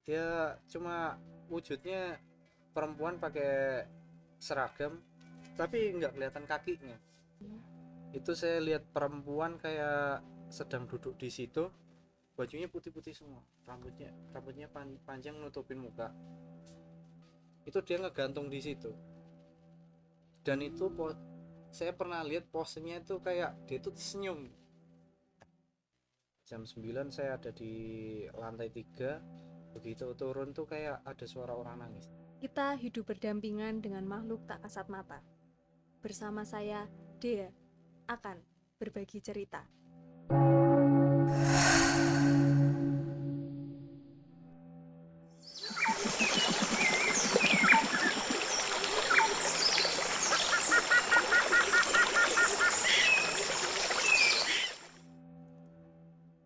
Ya cuma wujudnya perempuan pakai seragam tapi nggak kelihatan kakinya. Itu saya lihat perempuan kayak sedang duduk di situ, bajunya putih-putih semua, rambutnya panjang nutupin muka. Itu dia ngegantung di situ. Dan itu saya pernah lihat posenya itu kayak dia tuh senyum. Jam 9 saya ada di lantai 3. Begitu turun tuh kayak ada suara orang nangis. Kita hidup berdampingan dengan makhluk tak kasat mata. Bersama saya, Dea, akan berbagi cerita.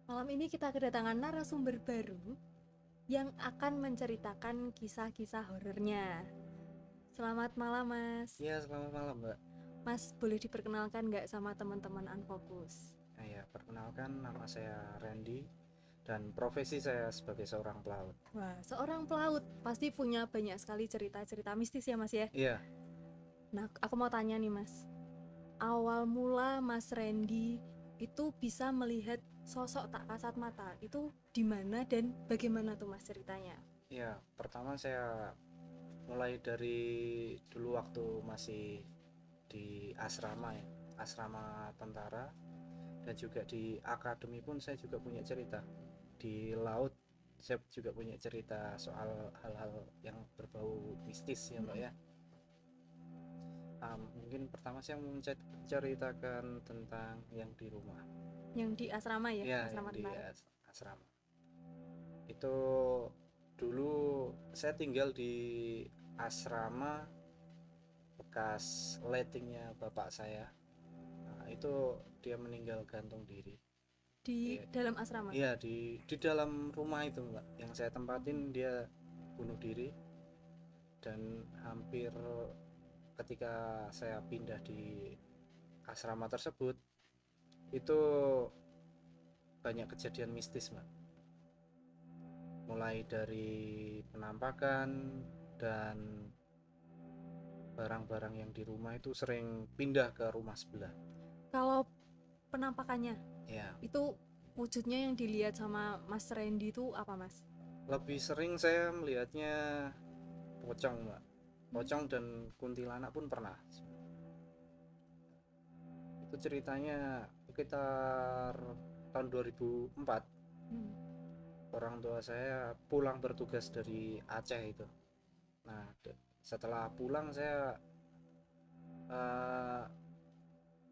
Malam ini kita kedatangan narasumber baru yang akan menceritakan kisah-kisah horornya. Selamat malam, Mas. Iya, selamat malam, Mbak. Mas, boleh diperkenalkan nggak sama teman-teman Unfocus? Nah, ya, perkenalkan, nama saya Randy dan profesi saya sebagai seorang pelaut. Wah, seorang pelaut pasti punya banyak sekali cerita-cerita mistis ya, Mas ya? Iya. Nah, aku mau tanya nih, Mas. Awal mula Mas Randy itu bisa melihat sosok tak kasat mata itu di mana dan bagaimana tuh, Mas, ceritanya? Iya, pertama saya mulai dari dulu waktu masih di asrama ya, asrama tentara, dan juga di akademi pun saya juga punya cerita. Di laut saya juga punya cerita soal hal-hal yang berbau mistis ya, Mbak ya. Mungkin pertama saya mau menceritakan tentang yang di rumah. Yang di asrama ya, Ya, yang asrama di tentara. asrama. Itu dulu saya tinggal di asrama bekas lettingnya bapak saya. Nah, itu dia meninggal gantung diri. Di Iya, dalam asrama. iya, di dalam rumah itu, Mbak. Yang saya tempatin dia bunuh diri. Dan hampir ketika saya pindah di asrama tersebut, itu banyak kejadian mistis, Mbak. Mulai dari penampakan dan barang-barang yang di rumah itu sering pindah ke rumah sebelah. Kalau penampakannya Ya, itu wujudnya yang dilihat sama Mas Randy itu apa, Mas? lebih sering saya melihatnya pocong, Mbak. Pocong dan kuntilanak pun pernah. Itu ceritanya sekitar tahun 2004. Orang tua saya pulang bertugas dari Aceh itu. Nah, setelah pulang saya eh,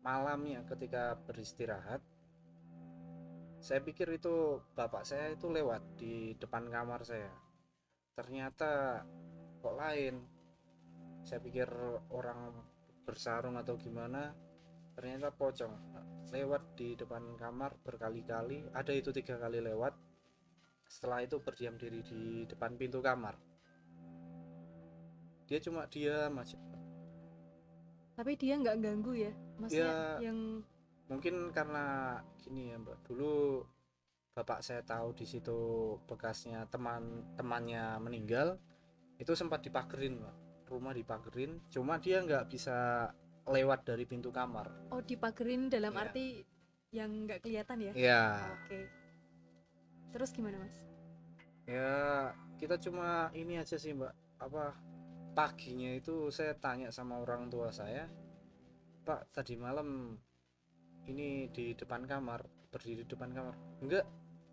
malamnya ketika beristirahat, saya pikir itu bapak saya itu lewat di depan kamar saya. Ternyata kok lain. Saya pikir orang bersarung atau gimana, ternyata pocong lewat di depan kamar berkali-kali. Ada itu 3 kali lewat. Setelah itu berdiam diri di depan pintu kamar. Dia cuma diam aja. Tapi dia nggak ganggu ya, maksudnya Ya yang mungkin karena gini ya, Mbak. Dulu bapak saya tahu di situ bekasnya teman-temannya meninggal, itu sempat dipagerin, Mbak. Rumah dipagerin, cuma dia nggak bisa lewat dari pintu kamar. oh dipagerin dalam Ya, arti yang nggak kelihatan ya. ya, Oke, terus gimana, Mas? ya, kita cuma ini aja sih, Mbak. Apa, paginya itu saya tanya sama orang tua saya, Pak, tadi malam ini di depan kamar, berdiri di depan kamar. Enggak,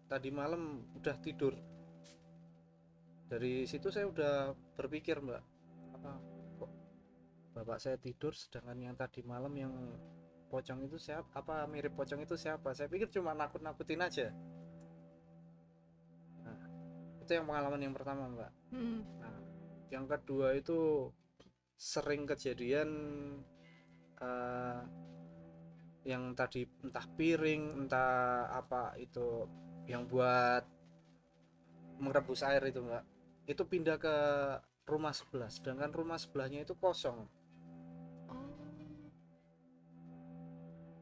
tadi malam udah tidur. Dari situ saya udah berpikir, Mbak, apa kok bapak saya tidur sedangkan yang tadi malam yang pocong itu siapa, apa mirip pocong itu siapa. Saya pikir cuma nakut-nakutin aja. Nah, itu yang pengalaman yang pertama, Mbak. Hmm. Nah, yang kedua itu sering kejadian eh, yang tadi entah piring entah apa itu yang buat merebus air itu, Mbak, itu pindah ke rumah sebelah sedangkan rumah sebelahnya itu kosong. Oh,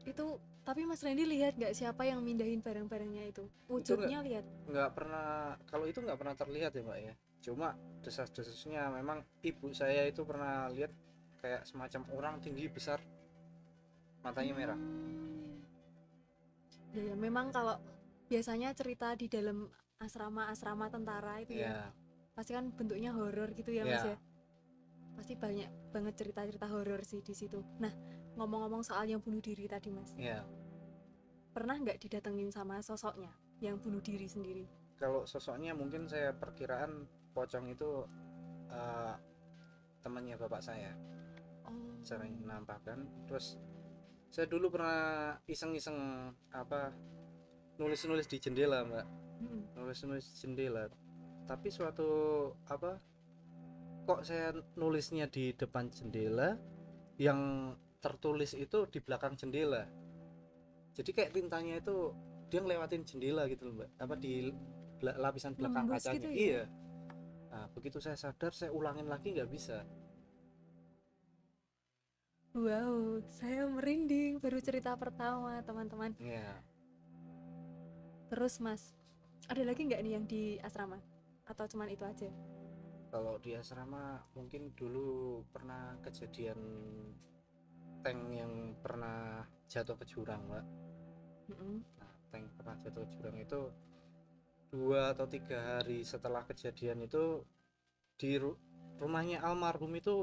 itu Tapi Mas Randy lihat nggak siapa yang mindahin barang-barangnya itu? Itu Wujudnya lihat. nggak pernah, kalau itu nggak pernah terlihat ya mbak ya, cuma desas-desusnya memang ibu saya itu pernah lihat kayak semacam orang tinggi besar, matanya merah. Hmm. Ya, memang kalau biasanya cerita di dalam asrama-asrama tentara itu ya, Ya, pasti kan bentuknya horor gitu ya Mas ya. ya, Pasti banyak banget cerita-cerita horor sih di situ. Nah, ngomong-ngomong soal yang bunuh diri tadi Mas, ya. pernah nggak didatengin sama sosoknya yang bunuh diri sendiri? Kalau sosoknya mungkin saya perkiraan pocong itu eh, temannya bapak saya sering Oh. menampakkan. Terus saya dulu pernah iseng-iseng apa, nulis-nulis di jendela mbak, Mm-mm. nulis-nulis jendela. Tapi suatu apa, kok saya nulisnya di depan jendela, yang tertulis itu di belakang jendela. Jadi kayak tintanya itu dia ngelewatin jendela gitu loh mbak, apa di lapisan belakang Nembus kacanya. gitu ya. Iya. Nah begitu saya sadar, saya ulangin lagi nggak bisa. Wow, saya merinding baru cerita pertama teman-teman. Ya, Terus Mas, ada lagi nggak nih yang di asrama? Atau cuman itu aja? kalau di asrama mungkin dulu pernah kejadian tank yang pernah jatuh ke jurang mbak. Mm-mm. Nah tank pernah jatuh ke jurang itu 2 atau 3 hari setelah kejadian itu, di rumahnya almarhum itu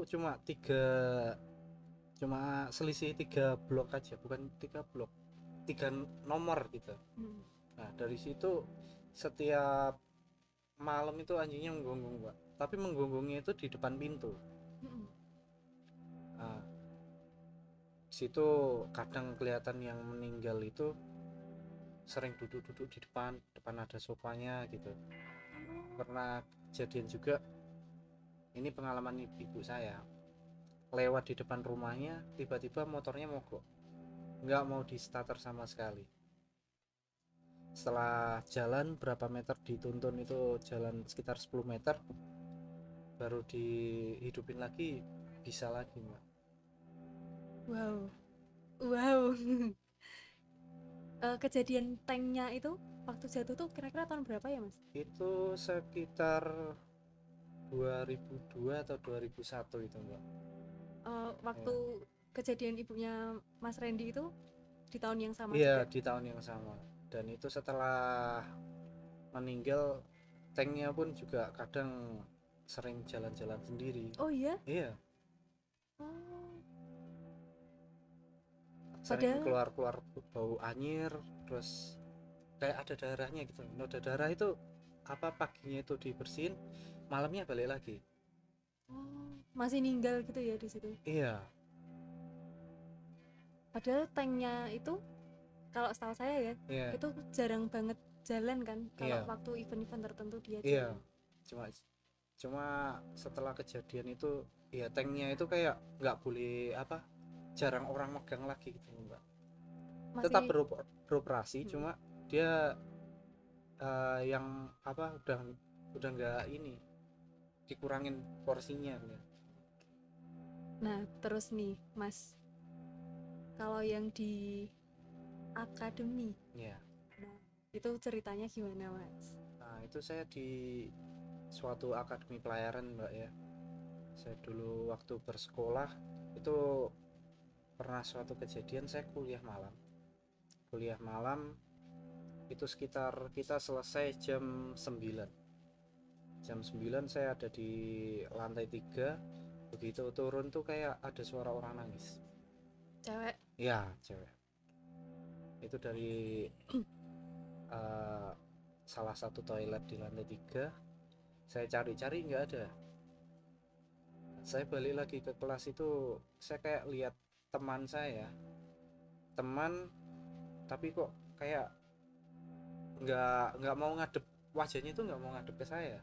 cuma selisih 3 blok aja, bukan 3 blok, 3 nomor gitu. Mm. Nah dari situ setiap malam itu anjingnya menggonggong mbak, tapi menggonggongnya itu di depan pintu. Mm-mm. Nah, situ kadang kelihatan yang meninggal itu sering duduk-duduk di depan depan ada sofanya gitu. Pernah kejadian juga, ini pengalaman ibu saya, lewat di depan rumahnya tiba-tiba motornya mogok, nggak mau di starter sama sekali. Setelah jalan berapa meter dituntun, itu jalan sekitar 10 meter baru dihidupin lagi, bisa lagi mbak. Wow, wow. Kejadian tanknya itu waktu jatuh tuh kira-kira tahun berapa ya Mas? Itu sekitar 2002 atau 2001 itu mbak. Waktu Ya. kejadian ibunya Mas Randy itu di tahun yang sama Iya juga. di tahun yang sama, dan itu setelah meninggal tanknya pun juga kadang sering jalan-jalan sendiri. Oh iya? Iya, Oh, sering padahal keluar-keluar bau anyir, terus kayak ada darahnya gitu. Noda darah itu apa, paginya itu dibersihin, malamnya balik lagi. masih ninggal gitu ya di situ. Iya, Padahal tanknya itu kalau setahu saya ya iya, itu jarang banget jalan kan kalau iya, waktu event-event tertentu dia iya. jalan. cuma cuma setelah kejadian itu, ya tanknya itu kayak nggak boleh apa, jarang orang megang lagi gitu mbak. Tetap Masih. beroperasi, Mm. cuma dia yang apa, udah nggak ini, dikurangin porsinya ya. Nah, terus nih, Mas, kalau yang di akademi, Ya, nah, itu ceritanya gimana, Mas? nah itu saya di suatu akademi pelayaran mbak ya. Saya dulu waktu bersekolah itu pernah suatu kejadian, saya kuliah malam itu sekitar kita selesai jam 9. Jam 9 saya ada di lantai 3. Begitu turun tuh kayak ada suara orang nangis. Cewek. Ya cewek, itu dari eh, salah satu toilet di lantai 3. Saya cari-cari nggak ada. Saya balik lagi ke kelas itu, saya kayak lihat teman saya, teman, tapi kok kayak nggak mau ngadep, wajahnya itu nggak mau ngadep ke saya.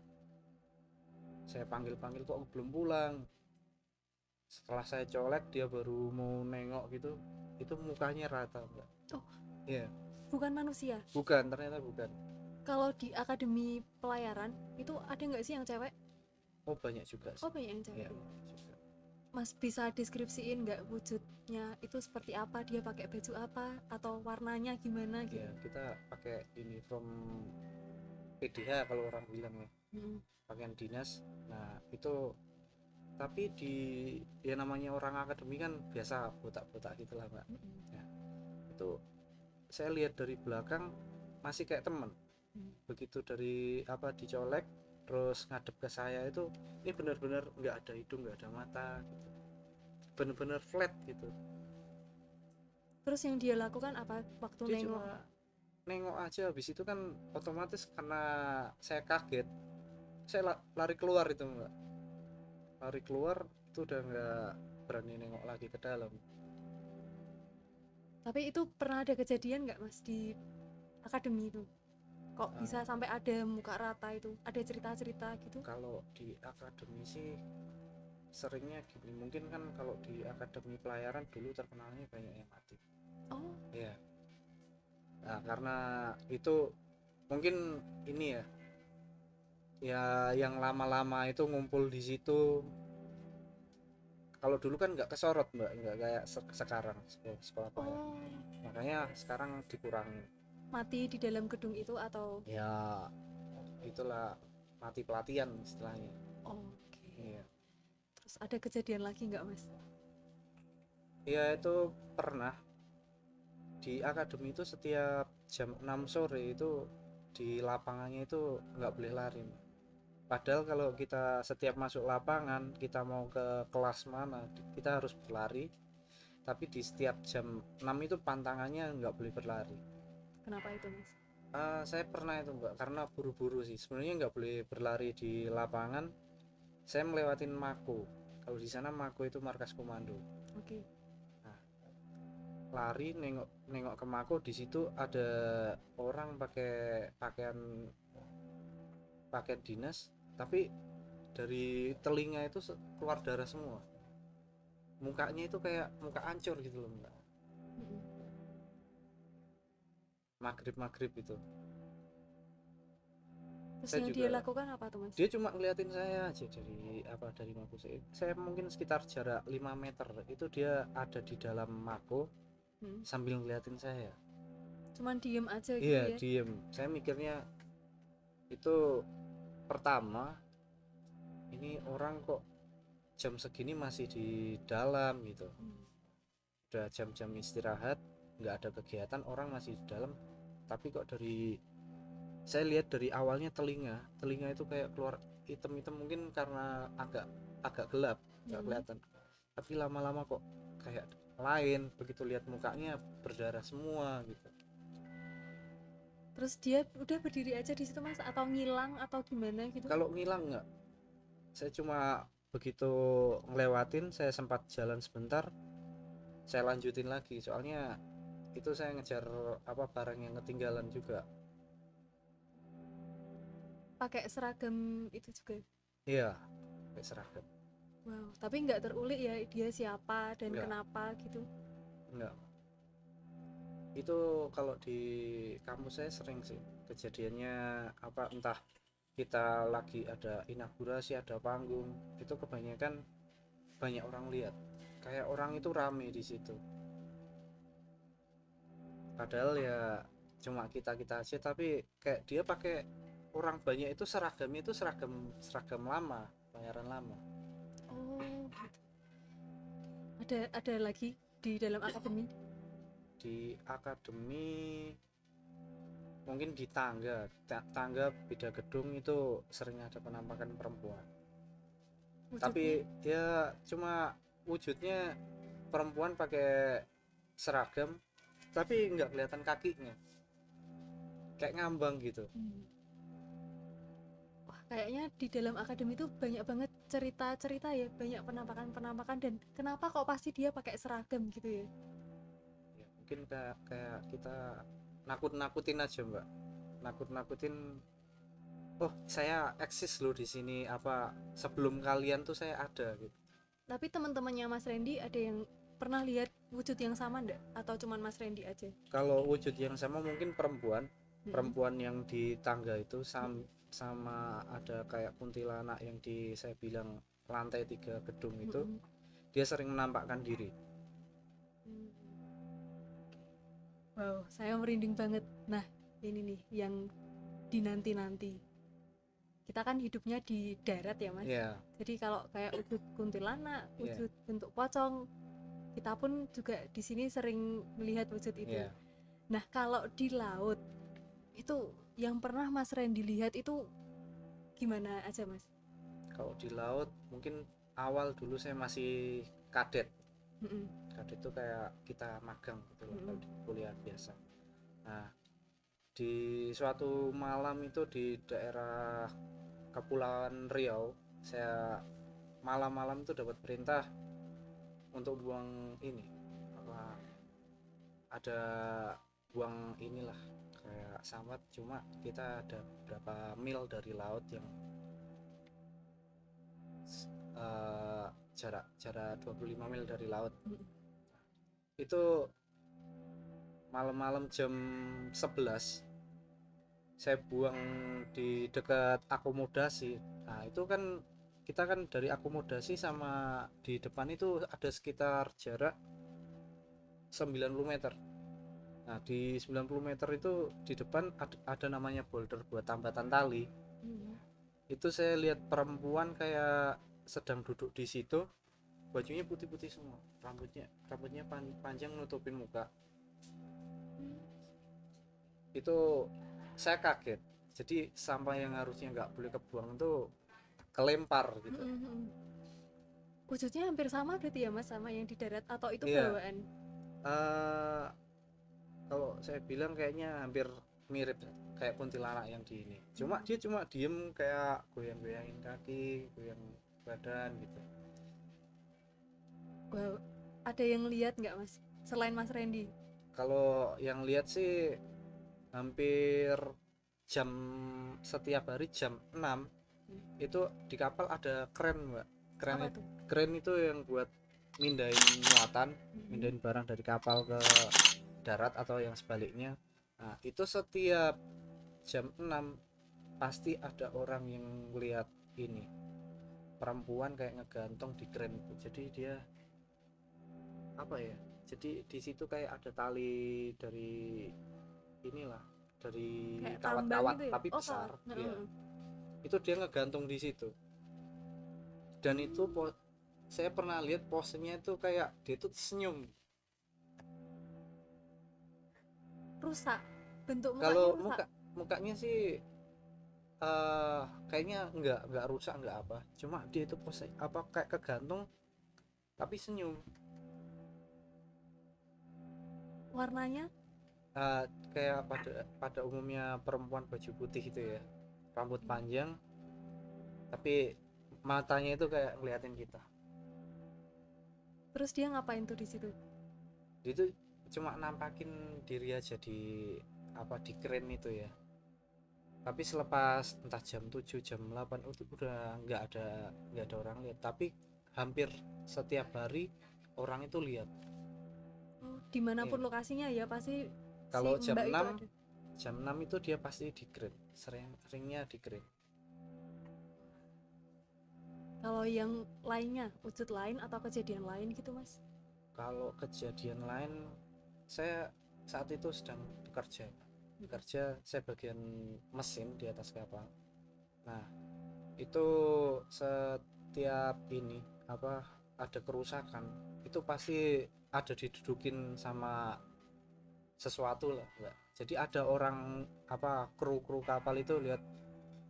Saya panggil-panggil kok belum pulang. Setelah saya colek dia baru mau nengok gitu, itu mukanya rata mbak. Oh, Iya, bukan manusia. bukan, ternyata bukan. Kalau di akademi pelayaran, itu ada nggak sih yang cewek? Oh banyak juga Oh, sih. banyak yang Iya cewek. banyak juga. Mas bisa deskripsiin nggak wujudnya sosoknya itu seperti apa, dia pakai baju apa atau warnanya gimana gitu. Ya kita pakai uniform PDH kalau orang bilang ya, Mm-mm. pakaian dinas. Nah itu tapi di ya namanya orang akademi kan biasa botak-botak gitulah mbak. Mm-mm. Ya, itu saya lihat dari belakang masih kayak temen. Mm. Begitu dari apa dicolek terus ngadep ke saya itu, ini benar-benar nggak ada hidung nggak ada mata gitu, benar-benar flat gitu. Terus yang dia lakukan apa waktu Dia nengok? cuma nengok aja, habis itu kan otomatis karena saya kaget, saya lari keluar itu mbak, lari keluar itu udah nggak berani nengok lagi ke dalam. Tapi itu pernah ada kejadian nggak mas di akademi itu? Kok Ah, bisa sampai ada muka rata itu? Ada cerita-cerita gitu? kalau di akademi sih seringnya gini, mungkin kan kalau di akademi pelayaran dulu terkenalnya banyak yang mati Oh, ya. Nah karena itu mungkin ini ya, ya yang lama-lama itu ngumpul di situ. Kalau dulu kan nggak kesorot mbak, nggak kayak sekarang sekolah pelayaran, oh, makanya sekarang dikurangi. mati di dalam gedung itu atau? Ya itulah mati pelatihan istilahnya. Oke. Iya. Terus ada kejadian lagi nggak mas? Ya itu pernah di akademi itu setiap jam 6 sore itu di lapangannya itu nggak boleh lari. Padahal kalau kita setiap masuk lapangan kita mau ke kelas mana kita harus berlari, tapi di setiap jam 6 itu pantangannya nggak boleh berlari. Kenapa itu mas? Saya pernah itu mbak, karena buru-buru sih sebenarnya nggak boleh berlari di lapangan. Saya melewatin Mako, kalau di sana Mako itu markas komando. Oke. Nah, lari nengok nengok ke Mako, di situ ada orang pakai pakaian pakaian dinas, tapi dari telinga itu keluar darah semua, mukanya itu kayak muka ancur gitu loh mbak, Mm-mm. maghrib maghrib itu. Terus Saya yang dia juga, lakukan apa tuh mas? dia cuma ngeliatin saya aja dari apa, dari Mako saya mungkin sekitar jarak 5 meter itu dia ada di dalam Mako Hmm. sambil ngeliatin saya. Cuman diem aja gitu Iya ya? diem, saya mikirnya itu pertama, ini orang kok jam segini masih di dalam gitu, Hmm. udah jam-jam istirahat nggak ada kegiatan orang masih di dalam. Tapi kok dari saya lihat dari awalnya telinga itu kayak keluar hitam-hitam, mungkin karena agak agak gelap nggak Mm-mm. kelihatan, tapi lama-lama kok kayak lain, begitu lihat mukanya berdarah semua gitu. Terus dia udah berdiri aja di situ mas atau ngilang atau gimana gitu? Kalau ngilang nggak, saya cuma begitu ngelewatin, saya sempat jalan sebentar, saya lanjutin lagi soalnya itu saya ngejar apa barang yang ketinggalan juga. Pakai seragam itu juga? Iya pakai seragam. Wow, tapi nggak terulik ya dia siapa dan Enggak, kenapa gitu? enggak. Itu kalau di kampus saya sering sih kejadiannya, apa entah kita lagi ada inaugurasi ada panggung, itu kebanyakan banyak orang lihat, kayak orang itu rame di situ, padahal ya cuma kita kita aja, tapi kayak dia pakai, orang banyak itu seragamnya itu seragam seragam lama, bayaran lama. Oh, gitu. Ada lagi di dalam akademi? Di akademi mungkin di tangga beda gedung itu sering ada penampakan perempuan, Wujudnya? tapi ya cuma wujudnya perempuan pakai seragam tapi nggak kelihatan kakinya, kayak ngambang gitu. Hmm. Wah, kayaknya di dalam akademi itu banyak banget cerita-cerita ya, banyak penampakan-penampakan dan kenapa kok pasti dia pakai seragam gitu ya? Ya mungkin kayak kita nakut-nakutin aja mbak, nakut-nakutin, oh saya eksis loh di sini, apa sebelum kalian tuh saya ada gitu. Tapi teman-temannya Mas Randy ada yang pernah lihat wujud yang sama ndak? Atau cuman Mas Randy aja? Kalau wujud yang sama mungkin perempuan, Mm-mm. perempuan yang di tangga itu sama ada kayak kuntilanak yang di saya bilang lantai 3 gedung itu, Mm-mm. dia sering menampakkan diri. Wow, saya merinding banget. Nah, ini nih yang dinanti-nanti. Kita kan hidupnya di darat ya, Mas. Iya, Jadi kalau kayak wujud kuntilanak, iya, wujud bentuk pocong, kita pun juga di sini sering melihat wujud itu. iya. Nah, kalau di laut itu yang pernah Mas Randy lihat itu gimana aja, Mas? Kalau di laut mungkin awal dulu saya masih kadet. Mm-mm. Kadet itu kayak kita magang gitu loh, kalau Mm-mm. di kuliah biasa. Nah, di suatu malam itu di daerah Kepulauan Riau, saya malam-malam itu dapat perintah untuk buang ini, apa, ada buang inilah kayak sambat, cuma kita ada berapa mil dari laut yang eh, jarak jarak 25 mil dari laut. Mm-mm. Itu malam-malam jam 11 saya buang di dekat akomodasi. Nah, itu kan kita kan dari akomodasi sama di depan itu ada sekitar jarak 90 meter. Nah, di 90 meter itu di depan ada namanya boulder buat tambatan tali. Mm-mm. Itu saya lihat perempuan kayak sedang duduk di situ, bajunya putih-putih semua, rambutnya panjang nutupin muka. Itu saya kaget. Jadi sampah yang harusnya nggak boleh kebuang itu kelempar gitu. Mm-mm. Wujudnya hampir sama berarti ya, Mas, sama yang di darat atau itu Iya, bawaan? eh, kalau saya bilang kayaknya hampir mirip kayak kuntilanak yang di ini. Dia cuma diem kayak goyang-goyangin kaki, goyang badan gitu. Wow, ada yang lihat nggak, Mas, selain Mas Randy? Kalau yang lihat sih hampir jam setiap hari jam 6 itu di kapal ada kren, Mbak. Apa tuh? Kren itu yang buat mindahin muatan, mindahin barang dari kapal ke darat atau yang sebaliknya. Nah, itu setiap jam 6 pasti ada orang yang lihat ini, perempuan kayak ngegantung di kren itu. Jadi dia apa ya? Jadi di situ kayak ada tali dari inilah, dari Kayak tambang kawat-kawat gitu ya? tapi Oh, kawat. besar. Iya. Heeh. Itu dia ngegantung di situ. Dan itu saya pernah lihat posenya itu kayak dia tuh senyum. Rusak. Bentuk mukanya Kalau rusak. mukanya sih kayaknya nggak rusak nggak apa, cuma dia itu pose apa kayak kegantung tapi senyum. Warnanya Eh, Kayak pada umumnya perempuan baju putih itu ya, rambut panjang tapi matanya itu kayak ngeliatin kita. terus dia ngapain tuh di situ? Dia itu cuma nampakin diri aja di apa di keren itu ya, tapi selepas entah jam 7 jam 8 itu udah nggak ada orang lihat, tapi hampir setiap hari orang itu lihat. Oh, dimanapun Iya. lokasinya ya pasti si Kalau jam Mbak itu 6 ada. itu dia pasti di grade, seringnya di grade. Kalau yang lainnya, wujud lain atau kejadian lain gitu, Mas? Kalau kejadian lain, saya saat itu sedang bekerja saya bagian mesin di atas kapal. Nah, itu setiap ini apa ada kerusakan itu pasti ada didudukin sama sesuatu lah, Mbak. Jadi ada orang apa kru kapal itu lihat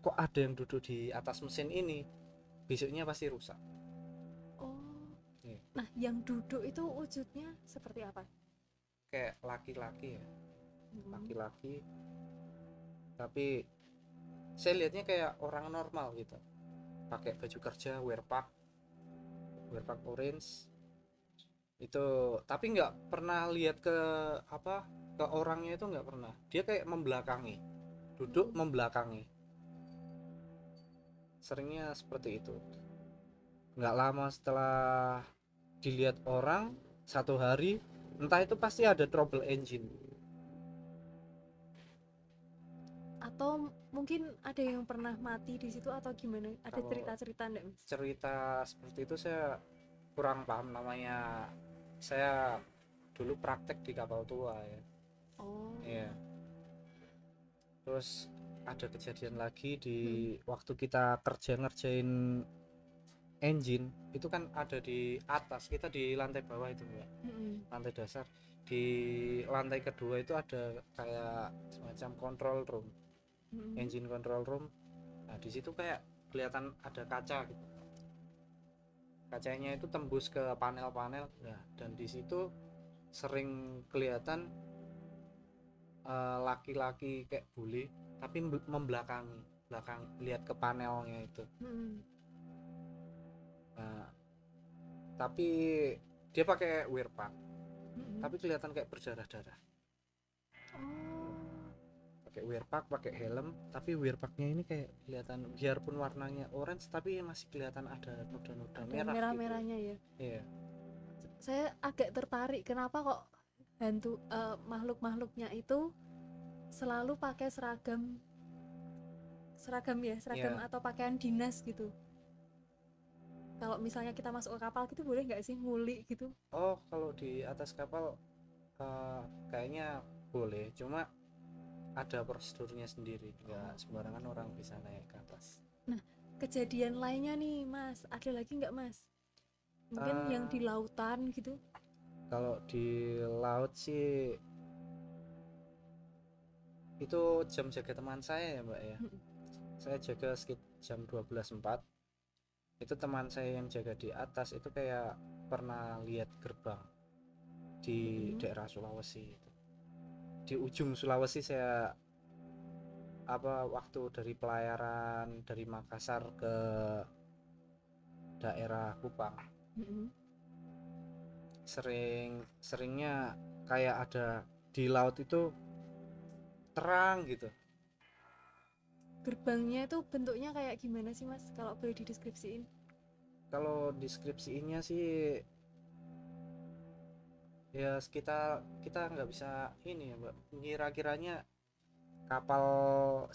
kok ada yang duduk di atas mesin ini, besoknya pasti rusak. Oh, Nih, nah yang duduk itu wujudnya seperti apa? kayak laki-laki ya, Hmm. laki-laki, tapi saya lihatnya kayak orang normal gitu, pakai baju kerja wear pack orange itu, tapi nggak pernah lihat ke apa ke orangnya, itu nggak pernah. Dia kayak membelakangi, duduk Hmm. membelakangi, seringnya seperti itu. Nggak lama setelah dilihat orang, satu hari, entah itu pasti ada trouble engine. Atau mungkin ada yang pernah mati di situ atau gimana? Ada Kalau cerita-cerita enggak, Mas? cerita seperti itu saya kurang paham namanya. Saya dulu praktek di kapal tua ya. Oh. Iya. Terus ada kejadian lagi di Mm-mm. waktu kita kerja ngerjain engine itu kan ada di atas, kita di lantai bawah itu Mbak, Mm-mm. lantai dasar. Di lantai kedua itu ada kayak semacam control room, Mm-mm. engine control room. Nah di situ kayak kelihatan ada kaca gitu, kacanya itu tembus ke panel-panel. Nah dan di situ sering kelihatan laki-laki kayak bule tapi membelakangi belakang, lihat ke panelnya itu. Mm-mm. Nah, tapi dia pakai wear pack Mm-mm. tapi kelihatan kayak berdarah-darah. Oh, Pakai wear pack, pakai helm, tapi wear packnya ini kayak kelihatan, biarpun warnanya orange tapi masih kelihatan ada noda-noda ada merah gitu. merah-merahnya ya. Iya. Saya agak tertarik kenapa kok hantu makhluk-makhluknya itu selalu pakai seragam seragam ya, seragam Iya. atau pakaian dinas gitu. Kalau misalnya kita masuk ke kapal gitu boleh nggak sih ngulik gitu? Oh kalau di atas kapal eh, kayaknya boleh, cuma ada prosedurnya sendiri, nggak sembarangan orang bisa naik ke atas. Nah, kejadian lainnya nih, Mas. Ada lagi nggak, Mas? Mungkin yang Eh, di lautan gitu. kalau di laut sih itu jam jaga teman saya ya Mbak ya. Mm-mm. Saya jaga sekitar jam 12.04. Itu teman saya yang jaga di atas itu kayak pernah lihat gerbang di Mm-mm. daerah Sulawesi itu. Di ujung Sulawesi saya waktu dari pelayaran dari Makassar ke daerah Kupang, Mm-mm. seringnya kayak ada di laut itu terang gitu. Gerbangnya itu bentuknya kayak gimana sih, Mas? Kalau boleh dideskripsiin. Kalau deskripsinya sih ya sekitar, kita nggak bisa ini ya Mbak, kira-kiranya kapal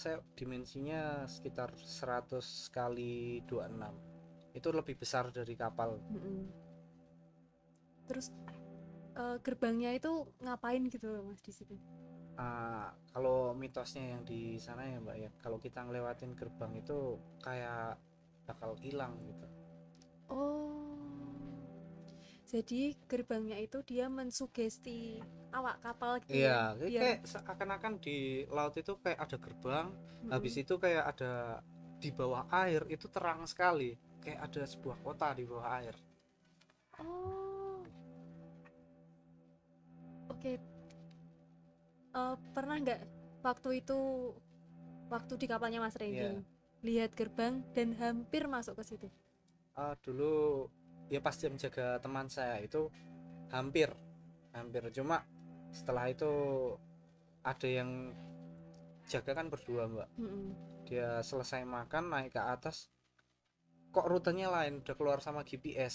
saya dimensinya sekitar 100 kali 26, itu lebih besar dari kapal. Mm-mm. Terus gerbangnya itu ngapain gitu loh, Mas, di situ? Kalau mitosnya yang di sana ya Mbak ya, kalau kita ngelewatin gerbang itu kayak bakal hilang gitu. Oh, jadi gerbangnya itu dia mensugesti awak kapal gitu Iya, ya, biar kayak seakan-akan di laut itu kayak ada gerbang, habis mm-mm. itu kayak ada di bawah air itu terang sekali, kayak ada sebuah kota di bawah air. Oh, oke. Pernah nggak waktu itu, waktu di kapalnya Mas Randy Iya. nih, lihat gerbang dan hampir masuk ke situ? Dulu ya pas jam jaga teman saya itu hampir hampir, cuma setelah itu ada yang jaga kan berdua Mbak, Mm-mm. dia selesai makan naik ke atas, kok rutenya lain, udah keluar sama GPS,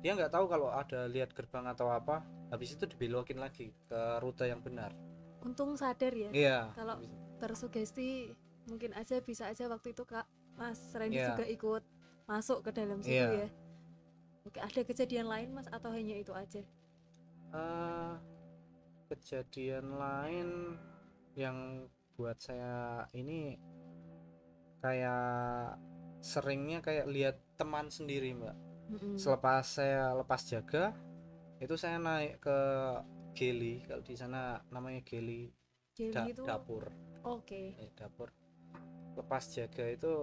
dia nggak tahu kalau ada lihat gerbang atau apa, habis itu dibelokin lagi ke rute yang benar. Untung sadar ya, Iya. kalau tersugesti mungkin aja bisa aja waktu itu Kak Mas Randy juga Iya. ikut masuk ke dalam situ Iya. ya. Oke, ada kejadian lain Mas atau hanya itu aja? Eh, Kejadian lain yang buat saya ini kayak seringnya kayak lihat teman sendiri Mbak. Mm-mm. Selepas saya lepas jaga itu saya naik ke geli, kalau di sana namanya geli, Jelly itu dapur. oke. Dapur. Lepas jaga itu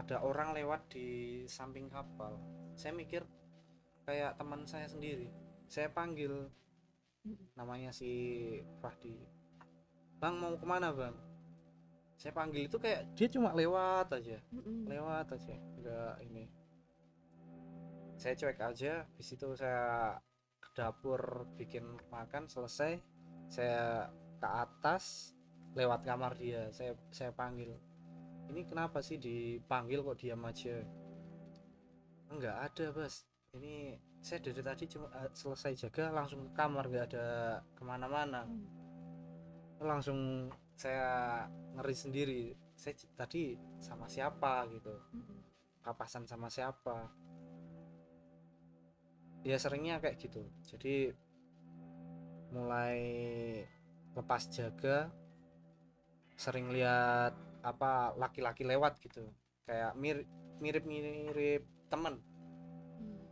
ada orang lewat di samping kapal, saya mikir kayak teman saya sendiri, saya panggil Mm-mm. namanya si Fahdi, bang mau kemana bang, saya panggil itu kayak dia cuma lewat aja, Mm-mm. lewat aja, enggak ini. Saya cuek aja, di situ saya ke dapur bikin makan selesai, saya ke atas lewat kamar dia, saya panggil, ini kenapa sih dipanggil kok diam aja. Enggak ada bos, ini saya dari tadi cuma selesai jaga langsung ke kamar, nggak ada kemana-mana. Mm. Langsung saya ngeri sendiri, saya tadi sama siapa gitu, Mm-mm. papasan sama siapa. Ya seringnya kayak gitu, jadi mulai lepas jaga, sering lihat apa laki-laki lewat gitu, kayak mirip temen. Hmm.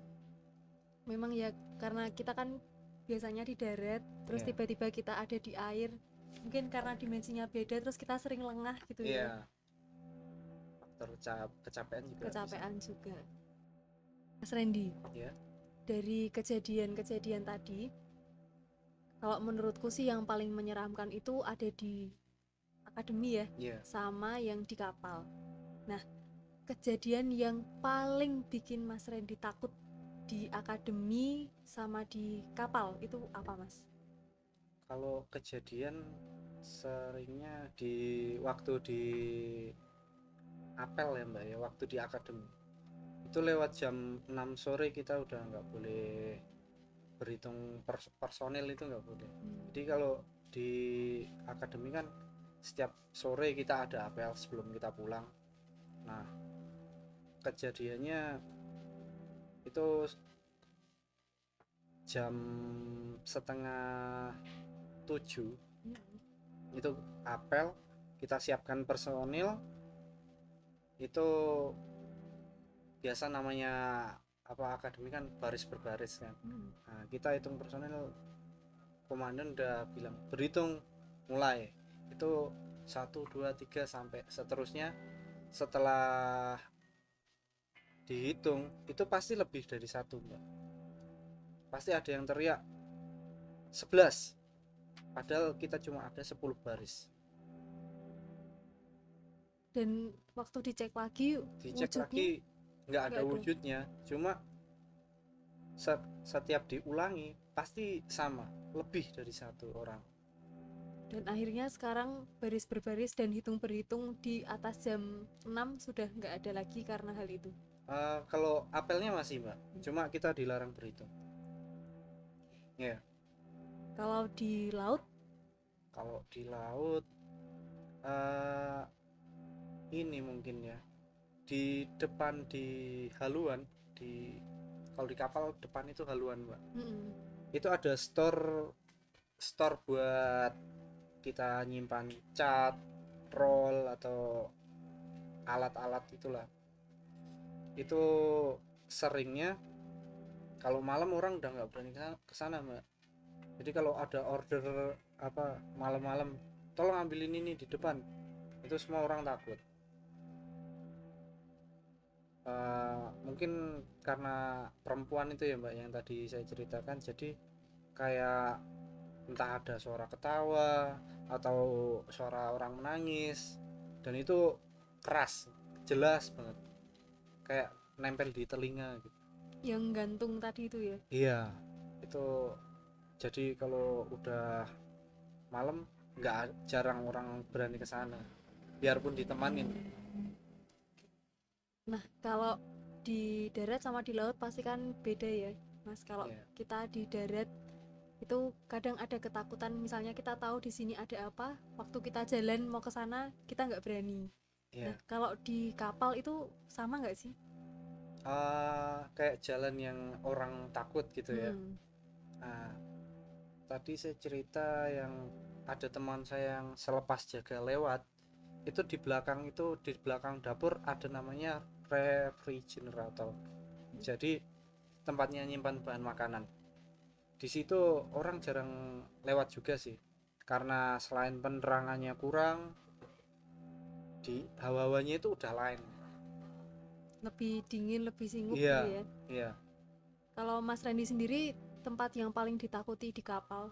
Memang ya, karena kita kan biasanya di darat, terus Iya, tiba-tiba kita ada di air. Mungkin karena dimensinya beda, terus kita sering lengah gitu ya, iya, faktor kecapean juga bisa. kecapean juga. Mas Randy, Ya, dari kejadian-kejadian tadi, kalau menurutku sih yang paling menyeramkan itu ada di akademi ya, iya. sama yang di kapal. Nah, kejadian yang paling bikin Mas Randy takut di akademi sama di kapal itu apa, Mas? Kalau kejadian seringnya di waktu di apel ya mbak ya, waktu di akademi itu lewat jam 6 sore kita udah nggak boleh berhitung personil, itu nggak boleh. Jadi kalau di akademi kan setiap sore kita ada apel sebelum kita pulang. Nah, kejadiannya itu jam setengah 7 itu apel, kita siapkan personil. Itu biasa namanya apa, akademi kan baris berbaris kan. Nah, kita hitung personil, komandan udah bilang berhitung mulai, itu 1 2 3 sampai seterusnya. Setelah dihitung itu pasti lebih dari satu mbak, pasti ada yang teriak 11 padahal kita cuma ada 10 baris. Dan waktu dicek lagi Dicek wujudnya lagi nggak ada nggak ada. wujudnya, cuma setiap diulangi pasti sama, lebih dari satu orang. Dan akhirnya sekarang baris berbaris dan hitung berhitung di atas jam 6 sudah nggak ada lagi karena hal itu. Kalau apelnya masih mbak, cuma kita dilarang berhitung ya. Kalau di laut, Kalau di laut uh, ini mungkin ya, di depan di haluan, di kalau di kapal depan itu haluan mbak, itu ada store store buat kita nyimpan cat, roll atau alat-alat itulah. Itu seringnya kalau malam orang udah nggak berani ke sana mbak. Jadi kalau ada order apa malam-malam, tolong ambilin ini di depan, itu semua orang takut. Mungkin karena perempuan itu ya mbak yang tadi saya ceritakan, jadi kayak entah ada suara ketawa atau suara orang menangis, dan itu keras, jelas banget, kayak nempel di telinga gitu. yang gantung tadi itu ya. Iya, itu jadi kalau udah malam nggak, jarang orang berani ke sana biarpun ditemanin. Nah, kalau di darat sama di laut pasti kan beda ya, Mas. Kalau Iya, kita di darat itu kadang ada ketakutan, misalnya kita tahu di sini ada apa, waktu kita jalan mau ke sana kita nggak berani. Nah, iya. kalau di kapal itu sama nggak sih? Kayak jalan yang orang takut gitu ya. Hmm. Nah, tadi saya cerita yang ada teman saya yang selepas jaga lewat, itu di belakang dapur ada namanya refrigerator. Jadi tempatnya nyimpan bahan makanan. Di situ orang jarang lewat juga sih. Karena selain penerangannya kurang, di hawa-hawanya itu udah lain. Lebih dingin, lebih singgup gitu Iya, ya. iya. Kalau Mas Randy sendiri, tempat yang paling ditakuti di kapal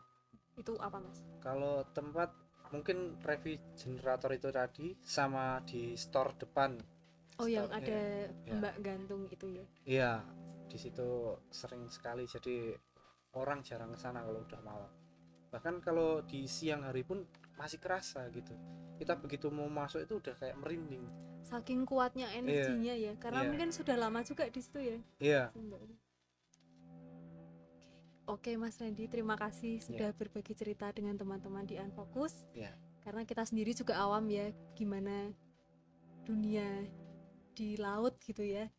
itu apa, Mas? Kalau tempat mungkin refrigerator itu tadi, sama di store depan. Oh, yang Store, ya, ada ya. mbak gantung itu ya. Iya, di situ sering sekali, jadi orang jarang ke sana kalau udah malam. Bahkan kalau di siang hari pun masih kerasa gitu. Kita begitu mau masuk itu udah kayak merinding. Saking kuatnya Iya, energinya ya, karena iya, mungkin sudah lama juga di situ ya. iya, Oke Mas Randy, terima kasih iya, sudah berbagi cerita dengan teman-teman di Unfocus. iya, Karena kita sendiri juga awam ya, gimana dunia di laut gitu ya.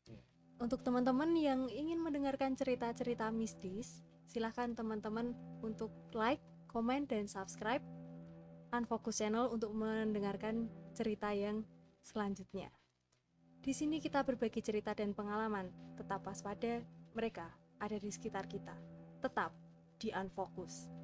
iya. Untuk teman-teman yang ingin mendengarkan cerita-cerita mistis, Silahkan teman-teman untuk like, komen, dan subscribe Unfocus Channel untuk mendengarkan cerita yang selanjutnya. Di sini kita berbagi cerita dan pengalaman. Tetap waspada, mereka ada di sekitar kita. Tetap di Unfocus.